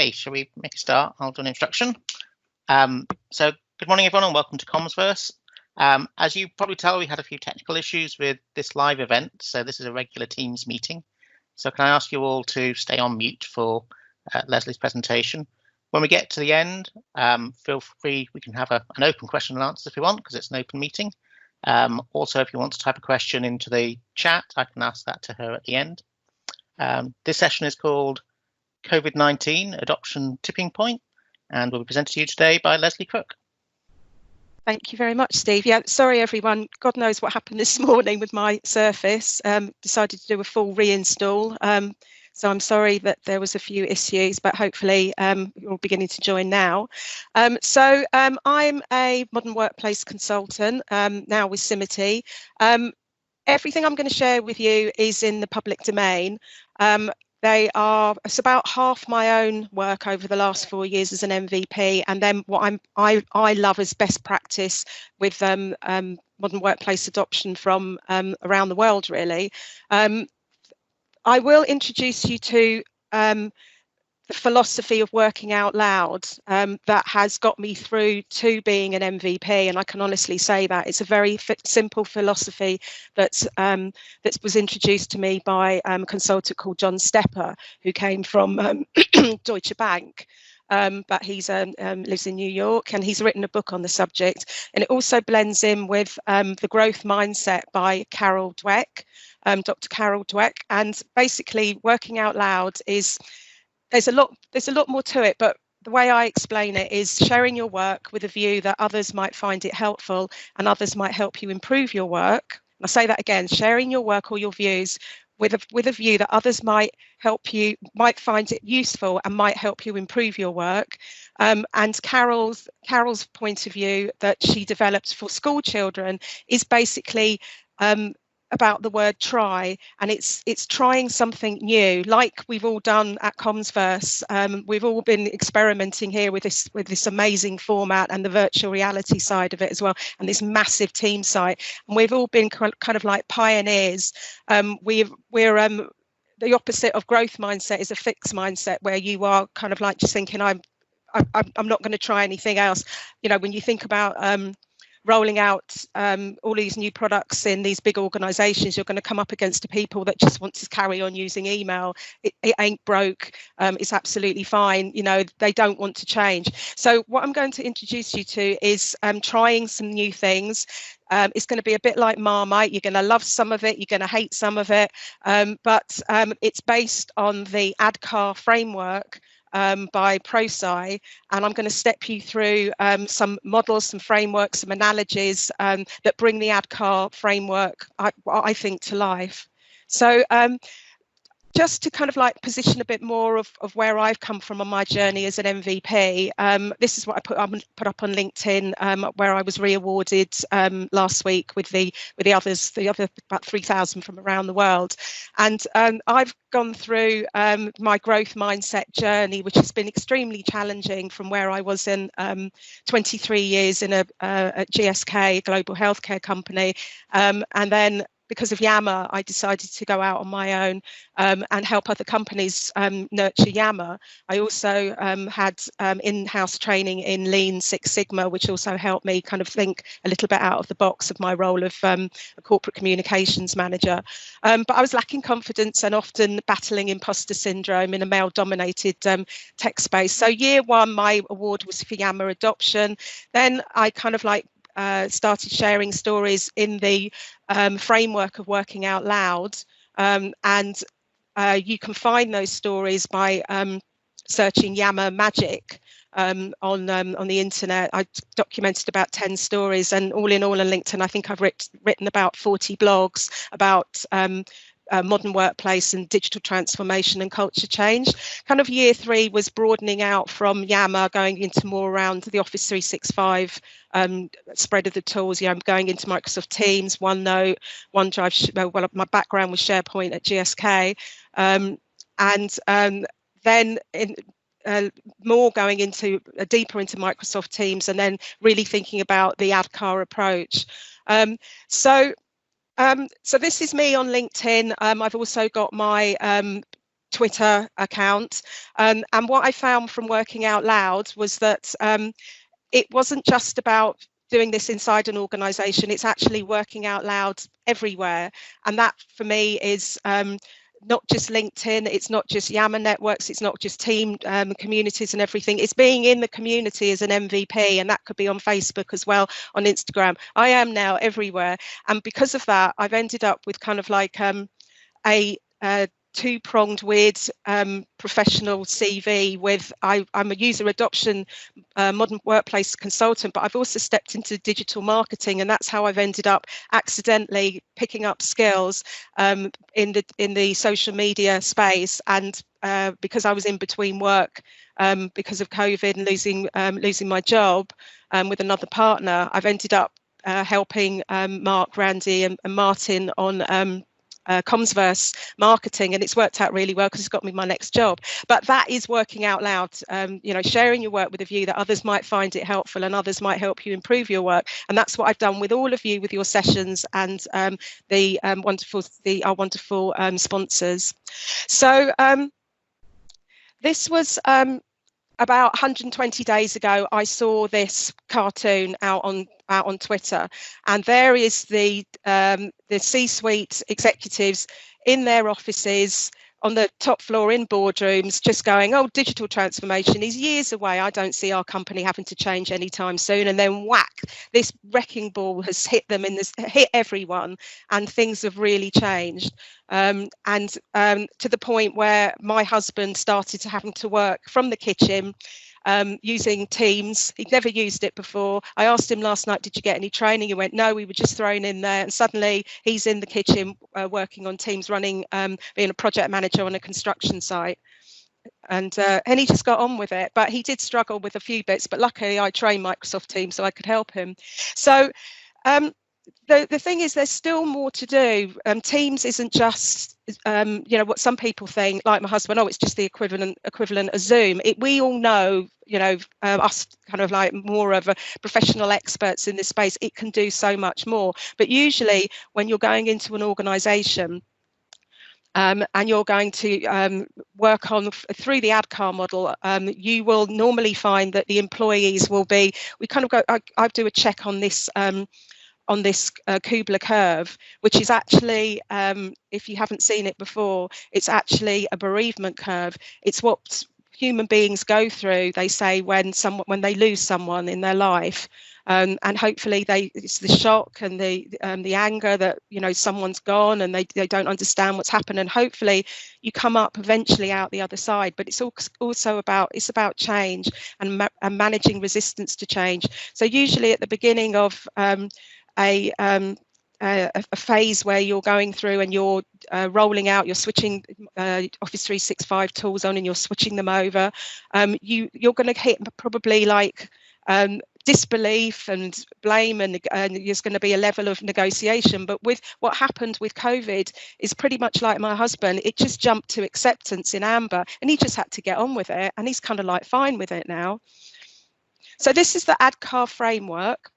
Okay, shall we make a start? I'll do an introduction. So good morning, everyone, and welcome to Commsverse. As you probably tell, we had a few technical issues with this live event, so this is a regular Teams meeting. So can I ask you all to stay on mute for Lesley's presentation? When we get to the end, feel free, we can have an open question and answer if you want, because it's an open meeting. Also, if you want to type a question into the chat, I can ask that to her at the end. This session is called Covid-19 Adoption Tipping Point, and will be presented to you today by Lesley Crook. Thank you very much, Steve. Yeah, sorry everyone. God knows what happened this morning with my Surface. Decided to do a full reinstall. So I'm sorry that there was a few issues, but hopefully you're all beginning to join now. I'm a modern workplace consultant now with Simity. Everything I'm going to share with you is in the public domain. It's about half my own work over the last 4 years as an MVP, and then what I love as best practice with modern workplace adoption from around the world, really. I will introduce you to the philosophy of working out loud that has got me through to being an MVP, and I can honestly say that it's a very simple philosophy that was introduced to me by a consultant called John Stepper, who came from Deutsche Bank. But he's lives in New York, and he's written a book on the subject, and it also blends in with the growth mindset by Carol Dweck, Dr. Carol Dweck, and basically working out loud is there's a lot more to it, but the way I explain it is sharing your work with a view that others might find it helpful and others might help you improve your work. I'll say that again, sharing your work or your views with a view that others might find it useful and might help you improve your work. And Carol's point of view that she developed for school children is basically about the word try, and it's trying something new, like we've all done at Commsverse. We've all been experimenting here with this amazing format and the virtual reality side of it as well, and this massive team site, and we've all been kind of like pioneers. We're the opposite of growth mindset is a fixed mindset, where you are kind of like just thinking I'm not going to try anything else. You know, when you think about rolling out all these new products in these big organizations, you're going to come up against the people that just want to carry on using email. It ain't broke. It's absolutely fine. You know, they don't want to change. So what I'm going to introduce you to is trying some new things. It's going to be a bit like Marmite. You're going to love some of it, you're going to hate some of it, but it's based on the ADKAR framework by ProSci, and I'm going to step you through some models, some frameworks, some analogies that bring the ADKAR framework, I think, to life. So just to kind of like position a bit more of where I've come from on my journey as an MVP, this is what I put up on LinkedIn, where I was re-awarded last week with the other about 3,000 from around the world. And I've gone through my growth mindset journey, which has been extremely challenging from where I was in 23 years in a GSK, a global healthcare company, and then because of Yammer, I decided to go out on my own and help other companies nurture Yammer. I also had in-house training in Lean Six Sigma, which also helped me kind of think a little bit out of the box of my role of a corporate communications manager. But I was lacking confidence and often battling imposter syndrome in a male-dominated tech space. So year one, my award was for Yammer adoption. Then I kind of like started sharing stories in the framework of working out loud, and you can find those stories by searching Yammer Magic on the internet. I documented about 10 stories, and all in all on LinkedIn, I think I've written about 40 blogs about modern workplace and digital transformation and culture change. Kind of year three was broadening out from Yammer, going into more around the Office 365 spread of the tools. You know, I'm going into Microsoft Teams, OneNote, OneDrive. Well, my background was SharePoint at GSK, and then more going into deeper into Microsoft Teams, and then really thinking about the ADKAR approach. So this is me on LinkedIn. I've also got my Twitter account. And what I found from working out loud was that it wasn't just about doing this inside an organisation, it's actually working out loud everywhere. And that for me is not just LinkedIn, it's not just Yammer networks, it's not just team communities and everything, it's being in the community as an MVP, and that could be on Facebook as well, on Instagram. I am now everywhere. And because of that, I've ended up with kind of like a two-pronged weird professional CV with I'm a user adoption modern workplace consultant, but I've also stepped into digital marketing, and that's how I've ended up accidentally picking up skills in the social media space. And because I was in between work because of COVID and losing my job with another partner, I've ended up helping Mark, Randy and Martin on Comsverse marketing, and it's worked out really well because it's got me my next job. But that is working out loud, sharing your work with a view that others might find it helpful and others might help you improve your work. And that's what I've done with all of you with your sessions and our wonderful sponsors. So this was about 120 days ago. I saw this cartoon out on Twitter, and there is the C-suite executives in their offices on the top floor in boardrooms just going, oh, digital transformation is years away, I don't see our company having to change anytime soon. And then whack, this wrecking ball has hit them, hit everyone, and things have really changed. And to the point where my husband started to having to work from the kitchen using Teams. He'd never used it before. I asked him last night, did you get any training? He went, no, we were just thrown in there. And suddenly he's in the kitchen working on Teams, being a project manager on a construction site. And he just got on with it. But he did struggle with a few bits. But luckily, I trained Microsoft Teams so I could help him. So the thing is, there's still more to do. Teams isn't just what some people think, like my husband, oh, it's just the equivalent of Zoom. We all know, us kind of like more of a professional experts in this space, it can do so much more. But usually when you're going into an organization and you're going to work on through the ADKAR model, you will normally find that the employees will be, I do a check on this Kubler curve, which is actually, if you haven't seen it before, it's actually a bereavement curve. It's what human beings go through, they say, when they lose someone in their life. And hopefully it's the shock and the anger that, someone's gone and they don't understand what's happened. And hopefully you come up eventually out the other side. But it's also about change and managing resistance to change. So usually at the beginning of a phase where you're going through and you're rolling out, you're switching Office 365 tools on and you're switching them over, you're going to hit probably like disbelief and blame, and there's going to be a level of negotiation. But with what happened with COVID is pretty much like my husband, it just jumped to acceptance in amber and he just had to get on with it, and he's kind of like fine with it now. So this is the ADKAR framework.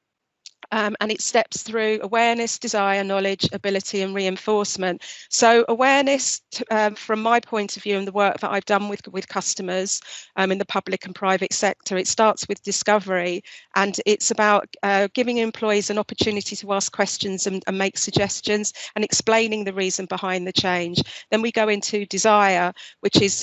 And it steps through awareness, desire, knowledge, ability and reinforcement. So awareness, from my point of view and the work that I've done with customers in the public and private sector, it starts with discovery, and it's about giving employees an opportunity to ask questions and make suggestions and explaining the reason behind the change. Then we go into desire, which is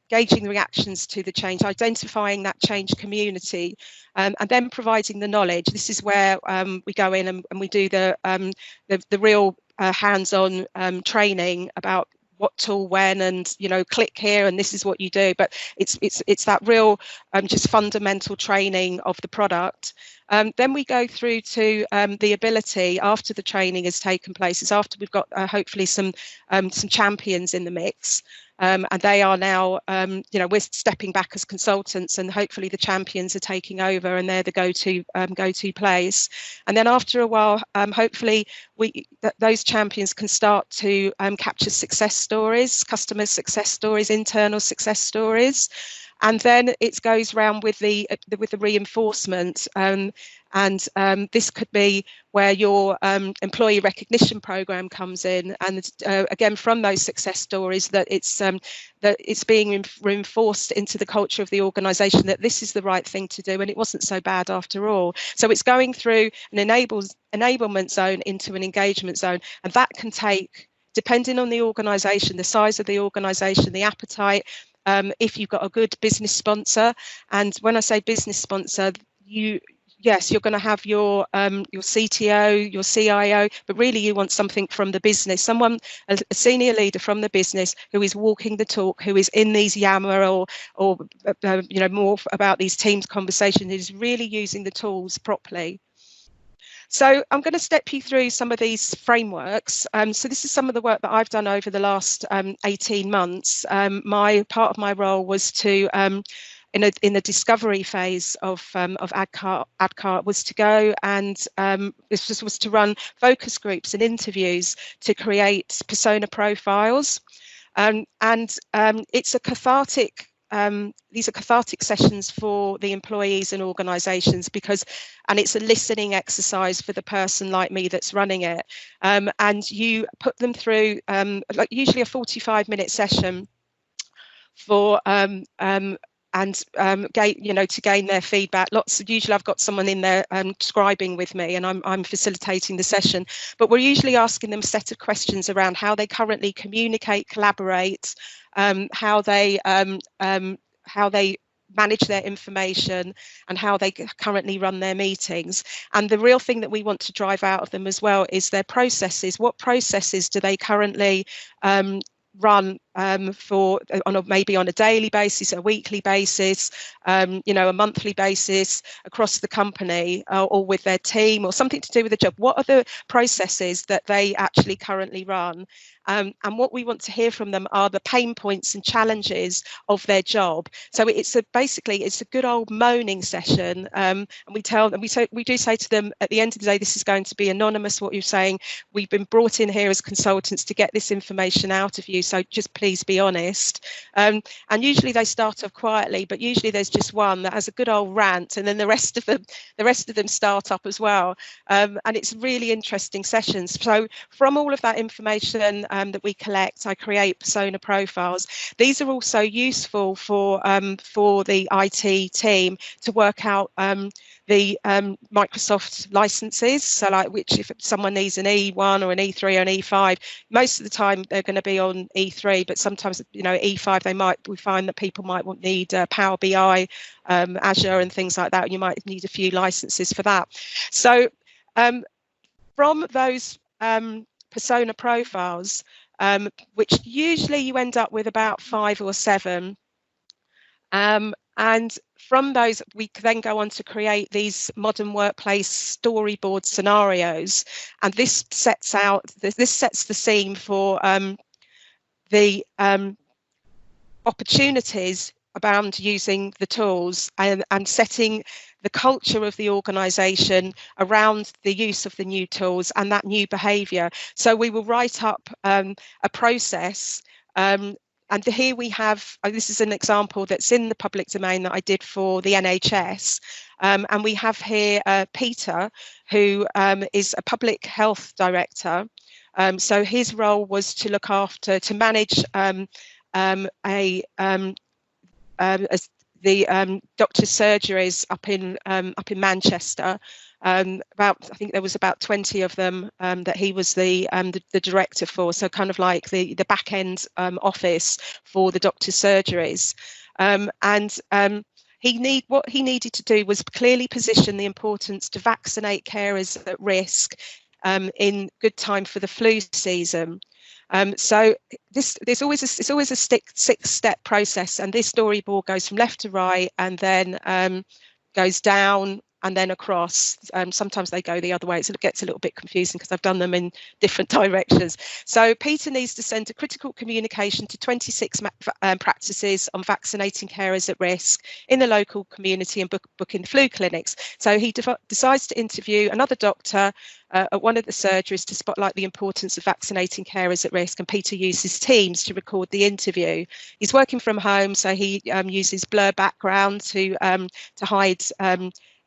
gauging the reactions to the change, identifying that change community, and then providing the knowledge. This is where we go in and we do the real hands-on training about what tool when, and click here and this is what you do. But it's that real just fundamental training of the product. Then we go through to the ability after the training has taken place. It's after we've got hopefully some champions in the mix. And they are now, we're stepping back as consultants, and hopefully the champions are taking over and they're the go-to place. And then after a while, hopefully those champions can start to capture success stories, customer success stories, internal success stories. And then it goes round with the reinforcement, and And this could be where your employee recognition program comes in, and again, from those success stories, that it's being reinforced into the culture of the organisation that this is the right thing to do, and it wasn't so bad after all. So it's going through an enablement zone into an engagement zone, and that can take, depending on the organisation, the size of the organisation, the appetite, if you've got a good business sponsor. And when I say business sponsor, yes, you're going to have your CTO, your CIO, but really you want something from the business, someone, a senior leader from the business who is walking the talk, who is in these Yammer or more about these Teams conversations, who's really using the tools properly. So I'm going to step you through some of these frameworks. So this is some of the work that I've done over the last 18 months. Part of my role was to in the discovery phase of ADCART was to go and this was to run focus groups and interviews to create persona profiles, and it's a cathartic. These are cathartic sessions for the employees and organisations and it's a listening exercise for the person like me that's running it, and you put them through like usually a 45-minute session for to gain their feedback. Usually I've got someone in there scribing with me, and I'm facilitating the session, but we're usually asking them a set of questions around how they currently communicate, collaborate, how they manage their information, and how they currently run their meetings. And the real thing that we want to drive out of them as well is their processes. What processes do they currently run maybe on a daily basis, a weekly basis, a monthly basis across the company, or with their team, or something to do with the job? What are the processes that they actually currently run? And what we want to hear from them are the pain points and challenges of their job. So it's a good old moaning session, and we do say to them at the end of the day, this is going to be anonymous, what you're saying. We've been brought in here as consultants to get this information out of you, so just please be honest. And usually they start off quietly, but usually there's just one that has a good old rant, and then the rest of them start up as well. And it's really interesting sessions. So from all of that information that we collect, I create persona profiles. These are also useful for the IT team to work out the Microsoft licenses. So like if someone needs an E1 or an E3 or an E5, most of the time they're going to be on E3, but sometimes E5 we find that people might need Power BI, Azure and things like that. You might need a few licenses for that. So from those persona profiles, which usually you end up with about 5 or 7, and from those we then go on to create these modern workplace storyboard scenarios, and this sets the scene for the opportunities around using the tools and setting the culture of the organisation around the use of the new tools and that new behaviour. So we will write up a process, and here we have, this is an example that's in the public domain that I did for the NHS, and we have here Peter, who is a public health director. So his role was to look after, to manage the doctor's surgeries up in Manchester. I think there was about 20 of them that he was the director for. So kind of like the back end office for the doctor's surgeries. What he needed to do was clearly position the importance to vaccinate carers at risk in good time for the flu season. So it's always a 6-step process, and this storyboard goes from left to right and then goes down and then across. Sometimes they go the other way, so it gets a little bit confusing because I've done them in different directions. So Peter needs to send a critical communication to 26 practices on vaccinating carers at risk in the local community and booking flu clinics. So he decides to interview another doctor at one of the surgeries to spotlight the importance of vaccinating carers at risk, and Peter uses Teams to record the interview. He's working from home, so he uses blur background to hide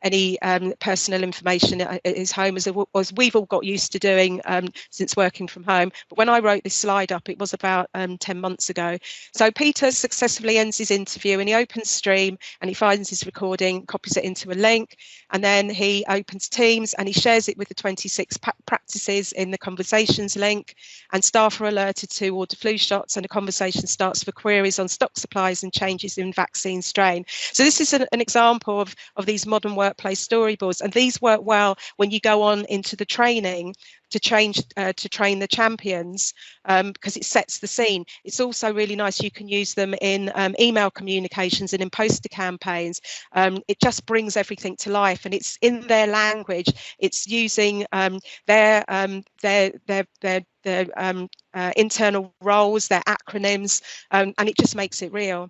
any personal information at his home, as we've all got used to doing since working from home. But when I wrote this slide up, it was about 10 months ago. So Peter successfully ends his interview and he opens Stream and he finds his recording, copies it into a link, and then he opens Teams and he shares it with the 26 practices in the conversations link, and staff are alerted to order flu shots, and a conversation starts for queries on stock supplies and changes in vaccine strain. So this is an example of these modern workplace storyboards, and these work well when you go on into the training to train the champions, because it sets the scene. It's also really nice. You can use them in email communications and in poster campaigns. It just brings everything to life, and it's in their language. It's using their internal roles, their acronyms, and it just makes it real.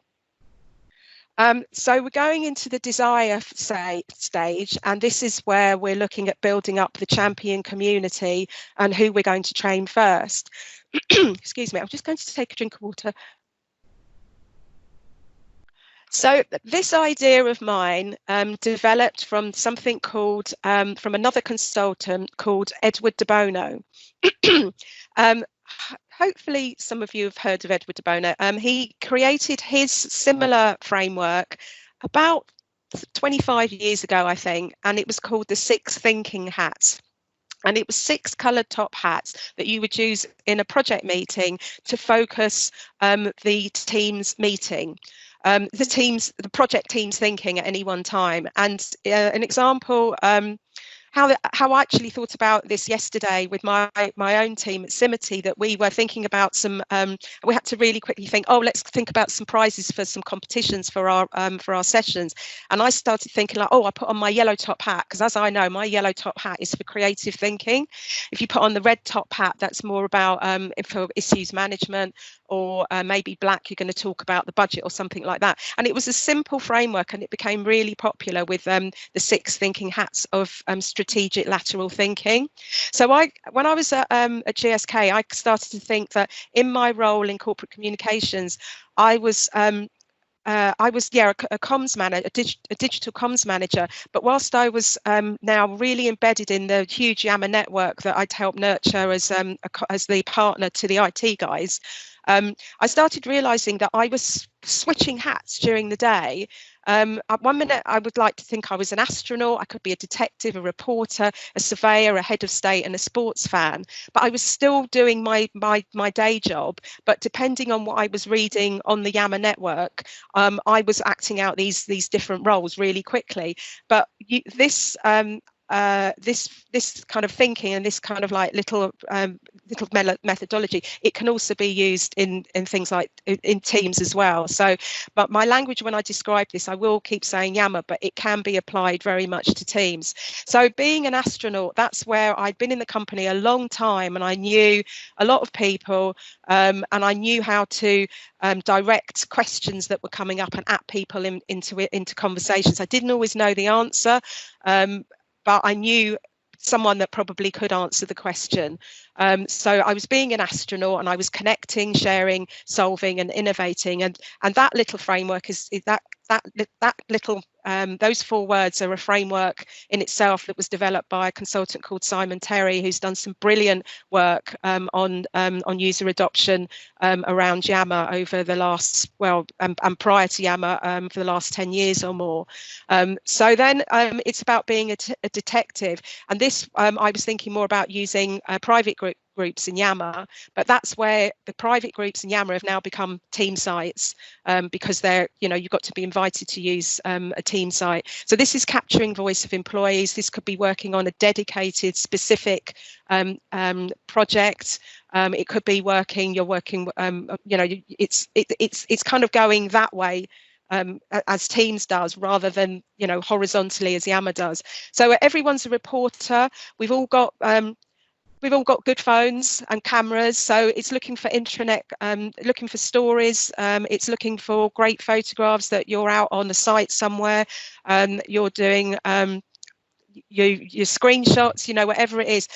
So we're going into the desire stage, and this is where we're looking at building up the champion community and who we're going to train first. Excuse me, I'm just going to take a drink of water. So this idea of mine developed from something called, from another consultant called Edward de Bono. Hopefully some of you have heard of Edward de Bono. He created his similar framework about 25 years ago, I think, and it was called the 6 thinking hats. And it was 6 coloured top hats that you would use in a project meeting to focus the team's meeting. The project team's thinking at any one time. And an example, how I actually thought about this yesterday with my own team at Simity, that we were thinking about some, we had to really quickly think, oh, let's think about some prizes for some competitions for our sessions. And I started thinking like, oh, I put on my yellow top hat, because as I know, my yellow top hat is for creative thinking. If you put on the red top hat, that's more about for issues management, or maybe black, you're going to talk about the budget or something like that. And it was a simple framework, and it became really popular with the 6 thinking hats of strategic lateral thinking. So when I was at GSK, I started to think that in my role in corporate communications, I was a comms manager, a digital comms manager. But whilst I was now really embedded in the huge Yammer network that I'd helped nurture as the partner to the IT guys, I started realizing that I was switching hats during the day. At one minute, I would like to think I was an astronaut. I could be a detective, a reporter, a surveyor, a head of state, and a sports fan. But I was still doing my day job. But depending on what I was reading on the Yammer network, I was acting out these different roles really quickly. But this kind of thinking and this kind of like little methodology, it can also be used in things like in teams as well. So, but my language when I describe this, I will keep saying Yammer, but it can be applied very much to teams. So being an astronaut, that's where I'd been in the company a long time, and I knew a lot of people, and I knew how to direct questions that were coming up and at people into conversations. I didn't always know the answer, but I knew someone that probably could answer the question. So I was being an astronaut, and I was connecting, sharing, solving, and innovating. And that little framework is that little those 4 words are a framework in itself that was developed by a consultant called Simon Terry, who's done some brilliant work on user adoption around Yammer over the last, and prior to Yammer for the last 10 years or more. So then it's about being a detective, and this I was thinking more about using private groups in Yammer, but that's where the private groups in Yammer have now become team sites, because they're, you've got to be invited to use a team site. So this is capturing voice of employees. This could be working on a dedicated, specific project. It could be you're working, it's kind of going that way. As Teams does, rather than horizontally as Yammer does. So everyone's a reporter. We've all got good phones and cameras, so it's looking for intranet, looking for stories. It's looking for great photographs that you're out on the site somewhere. You're doing your screenshots, whatever it is,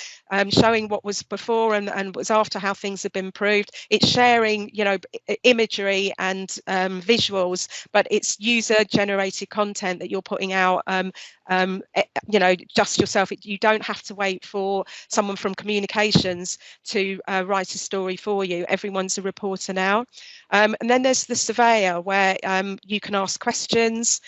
showing what was before and was after, how things have been improved. It's sharing, imagery and visuals, but it's user generated content that you're putting out, just yourself. You don't have to wait for someone from communications to write a story for you. Everyone's a reporter now. And then there's the surveyor, where you can ask questions,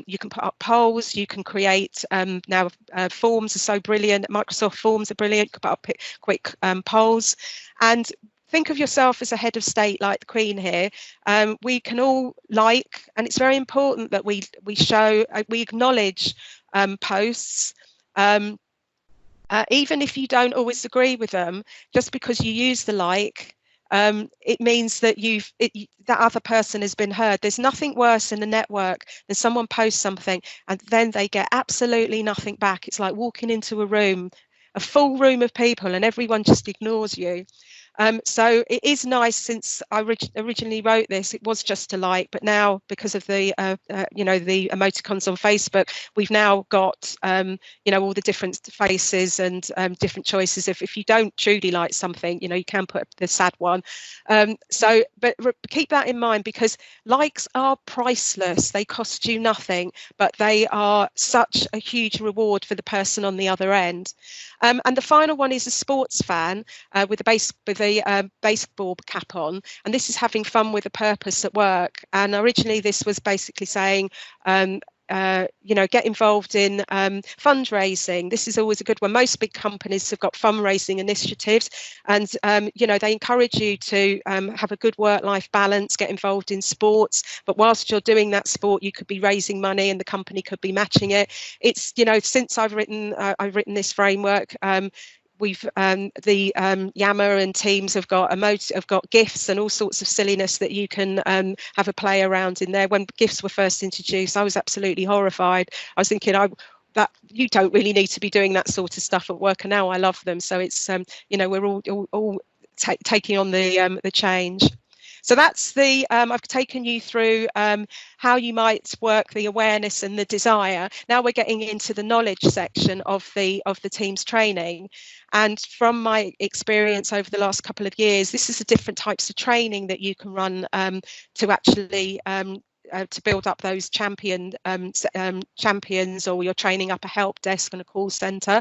you can put up polls, you can create now forms are so brilliant. Microsoft Forms are brilliant. You can put up quick polls, and think of yourself as a head of state like the Queen here. We can all and it's very important that we acknowledge posts. Even if you don't always agree with them, just because you use the it means that that other person has been heard. There's nothing worse in a network than someone posts something and then they get absolutely nothing back. It's like walking into a full room of people, and everyone just ignores you. So it is nice. Since I originally wrote this, it was just a like, but now because of the the emoticons on Facebook, we've now got all the different faces and different choices. If you don't truly like something, you can put the sad one. But keep that in mind, because likes are priceless. They cost you nothing, but they are such a huge reward for the person on the other end. And the final one is a sports fan with the baseball cap on, and this is having fun with a purpose at work. And originally this was basically saying get involved in fundraising. This is always a good one. Most big companies have got fundraising initiatives, and they encourage you to have a good work-life balance, get involved in sports, but whilst you're doing that sport, you could be raising money and the company could be matching it. It's since I've written this framework, we've the Yammer and teams have got GIFs and all sorts of silliness that you can have a play around in there. When GIFs were first introduced, I was absolutely horrified. I was thinking, that you don't really need to be doing that sort of stuff at work, and now I love them. So it's we're all taking on the change. So that's I've taken you through how you might work the awareness and the desire. Now we're getting into the knowledge section of the team's training. And from my experience over the last couple of years, this is the different types of training that you can run to actually to build up those champions, or you're training up a help desk and a call centre.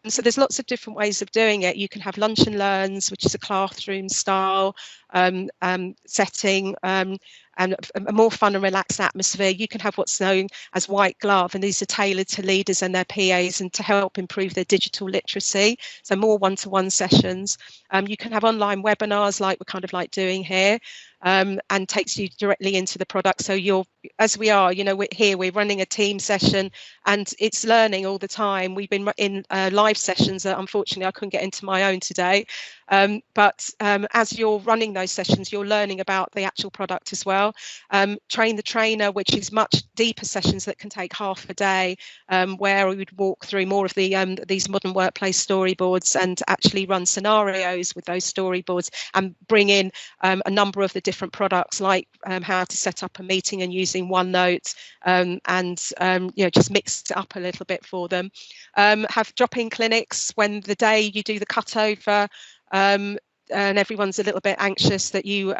So there's lots of different ways of doing it. You can have lunch and learns, which is a classroom style setting, and a more fun and relaxed atmosphere. You can have what's known as white glove, and these are tailored to leaders and their PAs and to help improve their digital literacy. So more one-to-one sessions. You can have online webinars like we're kind of like doing here, and takes you directly into the product. So we're running a team session and it's learning all the time. We've been in live sessions that unfortunately I couldn't get into my own today. But as you're running those sessions, you're learning about the actual product as well. Train the trainer, which is much deeper sessions that can take half a day, where we would walk through more of these modern workplace storyboards and actually run scenarios with those storyboards and bring in a number of the different products, like how to set up a meeting and using OneNote, and just mix it up a little bit for them. Have drop-in clinics when the day you do the cutover, and everyone's a little bit anxious, that you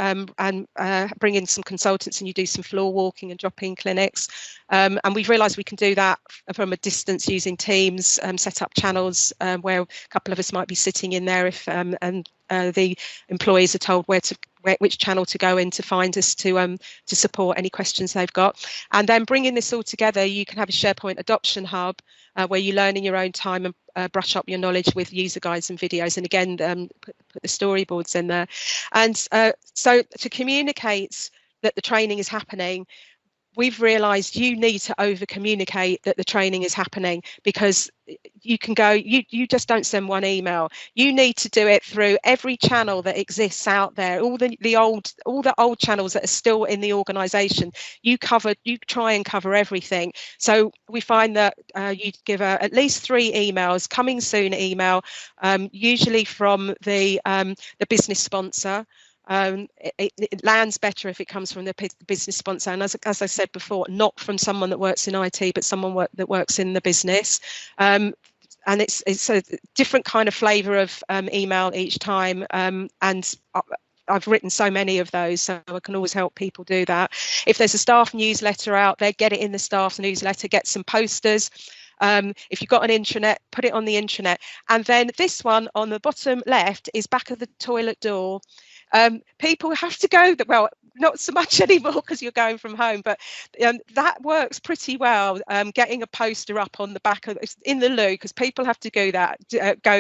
bring in some consultants and you do some floor walking and drop-in clinics. And we've realised we can do that from a distance using Teams, set up channels where a couple of us might be sitting in there if the employees are told which channel to go in to find us to support any questions they've got. And then bringing this all together, you can have a SharePoint adoption hub where you learn in your own time and brush up your knowledge with user guides and videos, and again put the storyboards in there. And so to communicate that the training is happening, we've realised you need to over communicate that the training is happening, because you can go, you just don't send one email. You need to do it through every channel that exists out there, all the old channels that are still in the organisation. You try and cover everything. So we find that you give at least 3 emails, coming soon email, usually from the business sponsor. It lands better if it comes from the business sponsor, and as I said before, not from someone that works in IT, but someone that works in the business. And it's a different kind of flavour of email each time, and I've written so many of those, so I can always help people do that. If there's a staff newsletter out there, get it in the staff newsletter, get some posters. If you've got an intranet, put it on the intranet. And then this one on the bottom left is back of the toilet door. People have to go, well, not so much anymore because you're going from home, but that works pretty well, getting a poster up on the back of in the loo, because people have to go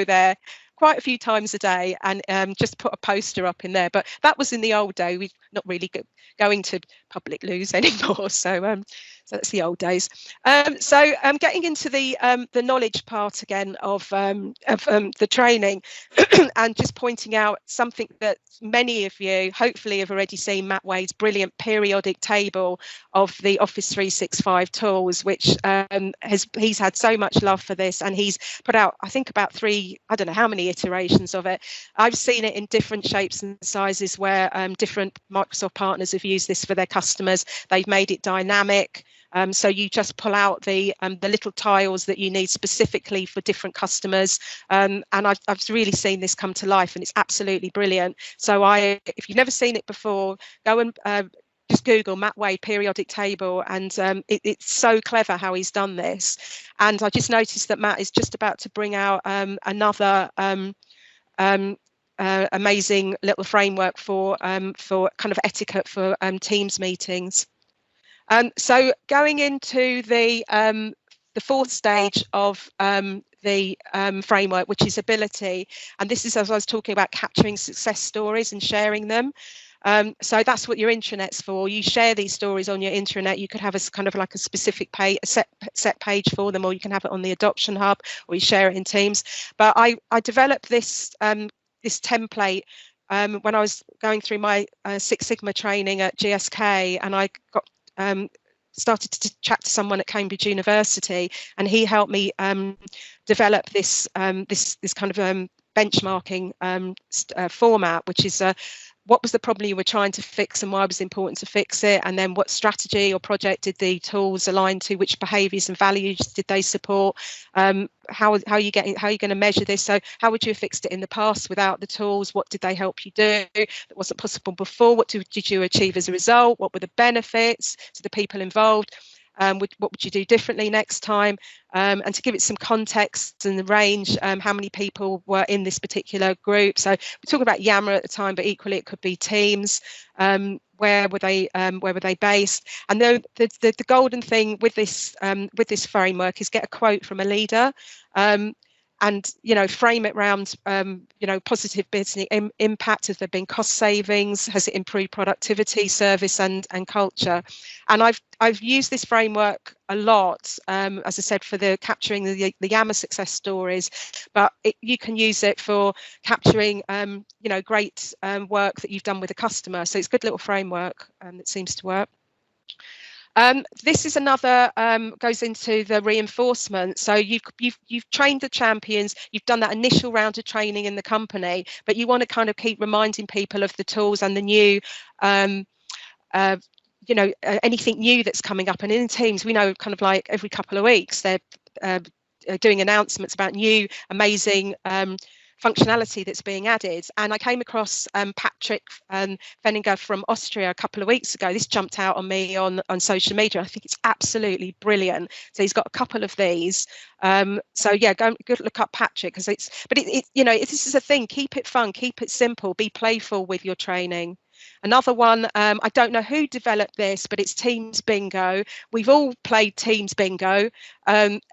there quite a few times a day, and just put a poster up in there. But that was in the old day. We're not really going to public loos anymore, so that's the old days. So getting into the knowledge part again of the training, and just pointing out something that many of you hopefully have already seen, Matt Wade's brilliant periodic table of the Office 365 tools, which he's had so much love for this, and he's put out, I think, about 3, I don't know how many iterations of it. I've seen it in different shapes and sizes where different Microsoft partners have used this for their customers. They've made it dynamic. So you just pull out the little tiles that you need specifically for different customers, and I've really seen this come to life, and it's absolutely brilliant. So if you've never seen it before, go and just Google Matt Wade periodic table, and it's so clever how he's done this. And I just noticed that Matt is just about to bring out another amazing little framework for kind of etiquette for Teams meetings. So going into the fourth stage of the framework, which is ability, and this is, as I was talking about, capturing success stories and sharing them. So that's what your intranet's for. You share these stories on your intranet. You could have a kind of like a specific page, a set page for them, or you can have it on the adoption hub, or you share it in Teams. But I developed this this template when I was going through my Six Sigma training at GSK, and I got started to chat to someone at Cambridge University, and he helped me develop this this kind of benchmarking format, which is what was the problem you were trying to fix and why was it important to fix it, and then what strategy or project did the tools align to, which behaviours and values did they support, how are you going to measure this, so how would you have fixed it in the past without the tools, what did they help you do that wasn't possible before, what did you achieve as a result, what were the benefits to the people involved, what would you do differently next time, and to give it some context and the range, how many people were in this particular group. So we're talking about Yammer at the time, but equally it could be Teams. Where were they based? And the golden thing with this framework is get a quote from a leader. And frame it around positive business impact. Has there been cost savings? Has it improved productivity, service, and culture? And I've used this framework a lot, as I said, for the capturing the Yammer success stories, but you can use it for capturing great work that you've done with a customer. So it's a good little framework that seems to work. This is another goes into the reinforcement. So you've trained the champions, you've done that initial round of training in the company, but you want to kind of keep reminding people of the tools and the new anything new that's coming up. And in Teams, we know kind of like every couple of weeks they're doing announcements about new amazing functionality that's being added. And I came across Patrick Fenninger from Austria a couple of weeks ago. This jumped out on me on social media. I think it's absolutely brilliant. So he's got a couple of these. So yeah, go look up Patrick, because this is a thing. Keep it fun, keep it simple, be playful with your training. Another one, I don't know who developed this, but it's Teams Bingo. We've all played Teams Bingo.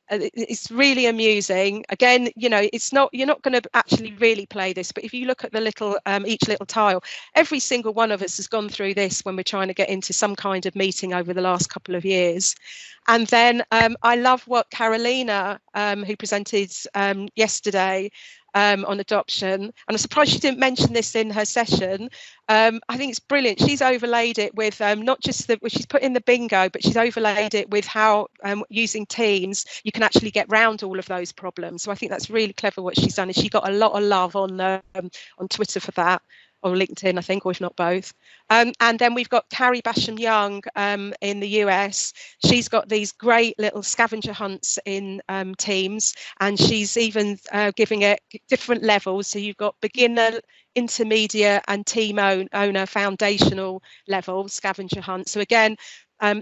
It's really amusing. Again, it's not, you're not going to actually really play this, but if you look at the little, each little tile, every single one of us has gone through this when we're trying to get into some kind of meeting over the last couple of years. And then I love what Carolina, who presented yesterday, on adoption, and I'm surprised she didn't mention this in her session. I think it's brilliant. She's overlaid it with not just she's put in the bingo, but she's overlaid it with how using Teams you can actually get round all of those problems. So I think that's really clever what she's done, and she got a lot of love on Twitter for that. or LinkedIn, I think, or if not both. And then we've got Carrie Basham Young in the US. She's got these great little scavenger hunts in Teams, and she's even giving it different levels. So you've got beginner, intermediate, and team owner foundational level scavenger hunt. So again,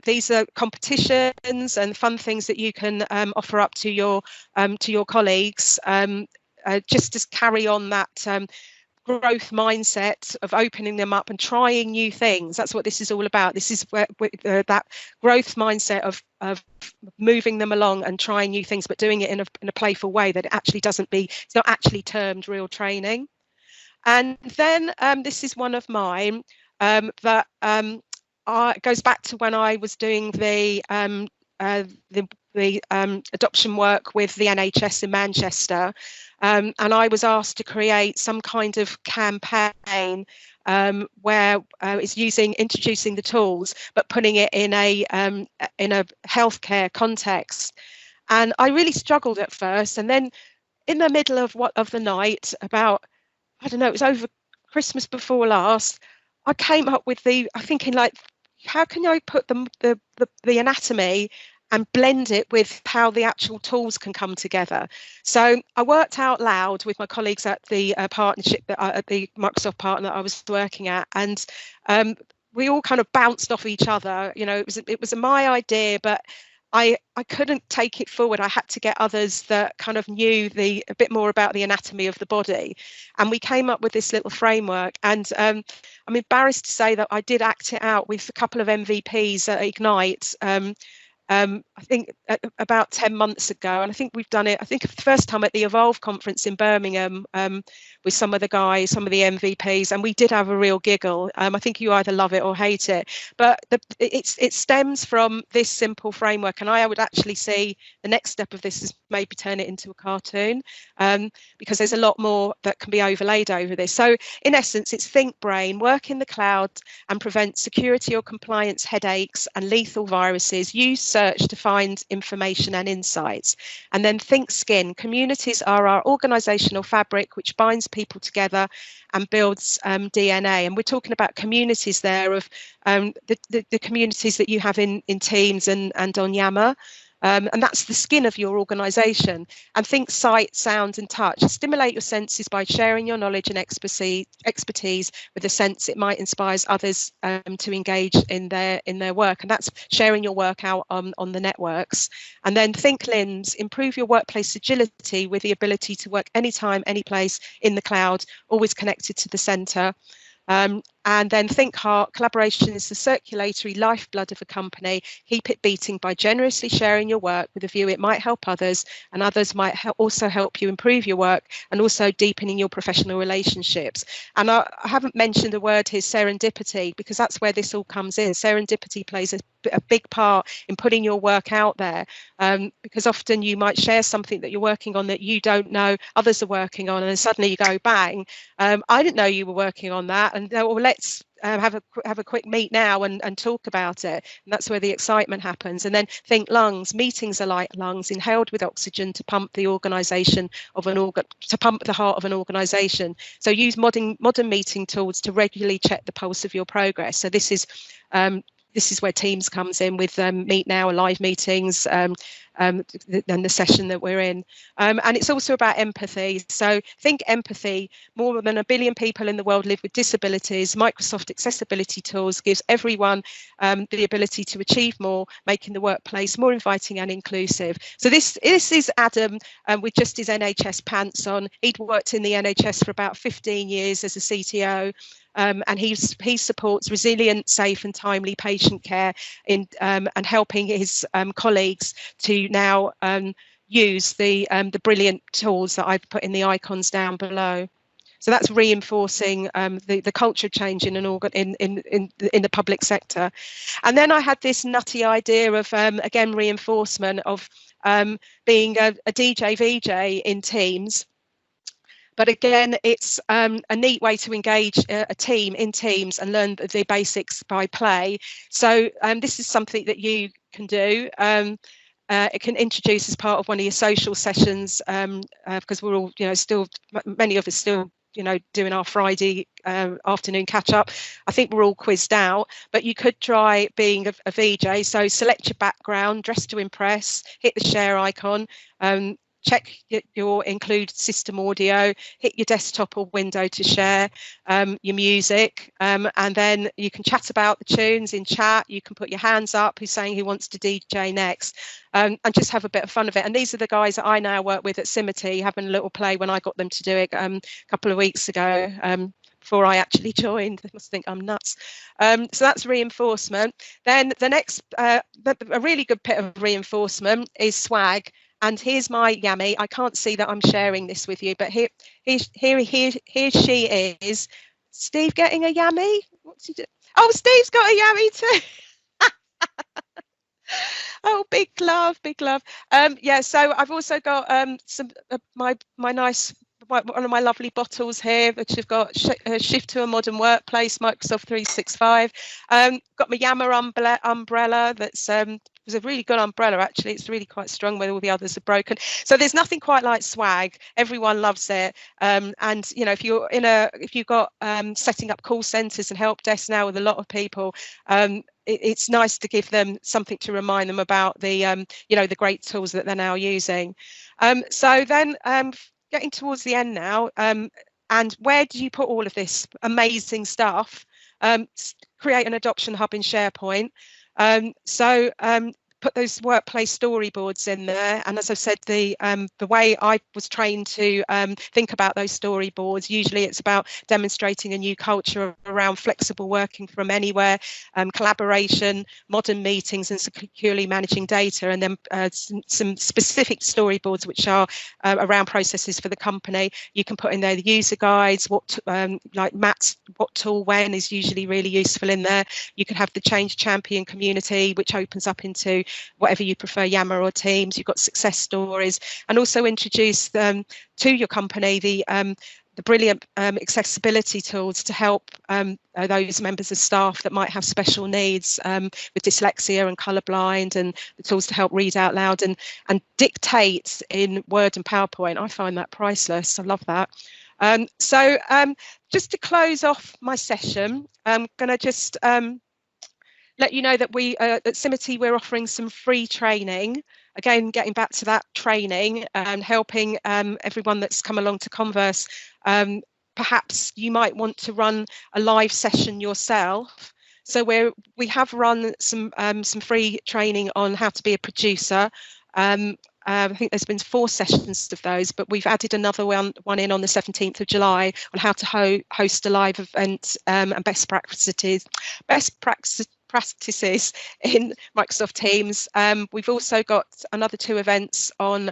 these are competitions and fun things that you can offer up to your colleagues, just to carry on that growth mindset of opening them up and trying new things. That's what this is all about. This is where that growth mindset of moving them along and trying new things, but doing it in a playful way, that it actually it's not actually termed real training. And then this is one of mine that goes back to when I was doing the adoption work with the NHS in Manchester, and I was asked to create some kind of campaign where it's introducing the tools, but putting it in a healthcare context. And I really struggled at first, and then in the middle of the night, about, I don't know, it was over Christmas before last, I came up with thinking, like, how can I put the anatomy and blend it with how the actual tools can come together? So I worked out loud with my colleagues at the partnership at the Microsoft partner that I was working at, and we all kind of bounced off each other. You know, it was my idea, but I couldn't take it forward. I had to get others that kind of knew a bit more about the anatomy of the body, and we came up with this little framework. And I'm embarrassed to say that I did act it out with a couple of MVPs at Ignite. I think about 10 months ago, and I think we've done it, I think the first time at the Evolve conference in Birmingham with some of the guys, some of the MVPs, and we did have a real giggle. I think you either love it or hate it, but it stems from this simple framework, and I would actually see the next step of this is maybe turn it into a cartoon, because there's a lot more that can be overlaid over this. So in essence, it's think brain, work in the cloud and prevent security or compliance headaches and lethal viruses. Use search to find information and insights. And then think skin. Communities are our organizational fabric which binds people together and builds DNA. And we're talking about communities there of the communities that you have in Teams and on Yammer. And that's the skin of your organisation. And think sight, sound and touch. Stimulate your senses by sharing your knowledge and expertise with a sense it might inspire others to engage in their work. And that's sharing your work out on the networks. And then think limbs. Improve your workplace agility with the ability to work anytime, any place in the cloud, always connected to the centre. And then think heart. Collaboration is the circulatory lifeblood of a company. Keep it beating by generously sharing your work with a view it might help others, and others might also help you improve your work, and also deepening your professional relationships. And I haven't mentioned the word here, serendipity, because that's where this all comes in. Serendipity plays a big part in putting your work out there, because often you might share something that you're working on that you don't know others are working on, and then suddenly you go, bang, I didn't know you were working on that, and well, let's have a quick meet now and talk about it. And that's where the excitement happens. And then think lungs. Meetings are like lungs, inhaled with oxygen to pump the organisation of to pump the heart of an organisation. So use modern meeting tools to regularly check the pulse of your progress. So this is where Teams comes in with Meet Now, live meetings, and the session that we're in. And it's also about empathy. So think empathy. More than 1 billion people in the world live with disabilities. Microsoft accessibility tools gives everyone the ability to achieve more, making the workplace more inviting and inclusive. So this is Adam with just his NHS pants on. He'd worked in the NHS for about 15 years as a CTO. And he supports resilient, safe and timely patient care and helping his colleagues to now use the brilliant tools that I've put in the icons down below. So that's reinforcing the culture change in the public sector. And then I had this nutty idea of, again, reinforcement of being a DJ VJ in Teams. But again, it's a neat way to engage a team in Teams and learn the basics by play. So this is something that you can do. It can introduce as part of one of your social sessions, because we're all, still, many of us still doing our Friday afternoon catch up. I think we're all quizzed out, but you could try being a VJ. So select your background, dress to impress, hit the share icon, check your include system audio, hit your desktop or window to share your music, and then you can chat about the tunes in chat. You can put your hands up, who's saying who wants to DJ next, and just have a bit of fun of it. And these are the guys that I now work with at Simity, having a little play when I got them to do it a couple of weeks ago. Before I actually joined, they must think I'm nuts. So that's reinforcement. Then the next, a really good bit of reinforcement is swag. And here's my yammy. I can't see that I'm sharing this with you, but here she is. Steve getting a yammy? What's he doing? Oh, Steve's got a yammy too. Oh, big love, big love. Yeah, so I've also got some my nice, one of my lovely bottles here, which have got Shift to a Modern Workplace, Microsoft 365. Got my Yammer umbrella that's it was a really good umbrella, actually. It's really quite strong where all the others are broken. So there's nothing quite like swag. Everyone loves it. And if you've got setting up call centres and help desks now with a lot of people, it's nice to give them something to remind them about the the great tools that they're now using. So then getting towards the end now, and where do you put all of this amazing stuff? Create an adoption hub in SharePoint. Put those workplace storyboards in there, and as I've said, the way I was trained to think about those storyboards, usually it's about demonstrating a new culture around flexible working from anywhere, collaboration, modern meetings, and securely managing data, and then some specific storyboards which are around processes for the company. You can put in there the user guides, like Matt's what tool when is usually really useful in there. You can have the change champion community, which opens up into whatever you prefer, Yammer or Teams. You've got success stories, and also introduce to your company the brilliant accessibility tools to help those members of staff that might have special needs with dyslexia and colourblind, and the tools to help read out loud and dictate in Word and PowerPoint. I find that priceless. I love that. Just to close off my session, I'm going to just let you know that we at Simity, we're offering some free training. Again, getting back to that training and helping everyone that's come along to Converse. Perhaps you might want to run a live session yourself. So we have run some free training on how to be a producer. I think there's been 4 sessions of those, but we've added another one in on the 17th of July on how to host a live event and best practices in Microsoft Teams. We've also got another 2 events on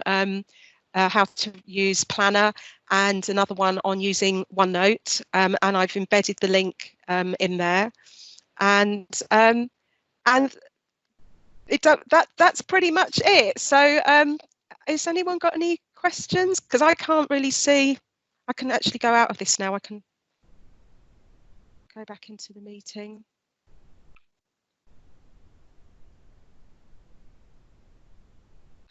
how to use Planner, and another one on using OneNote, and I've embedded the link in there. And that's pretty much it. So has anyone got any questions? Because I can't really see. I can actually go out of this now. I can go back into the meeting.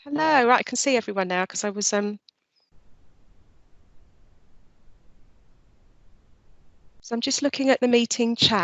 Hello, right, I can see everyone now because I was so I'm just looking at the meeting chat.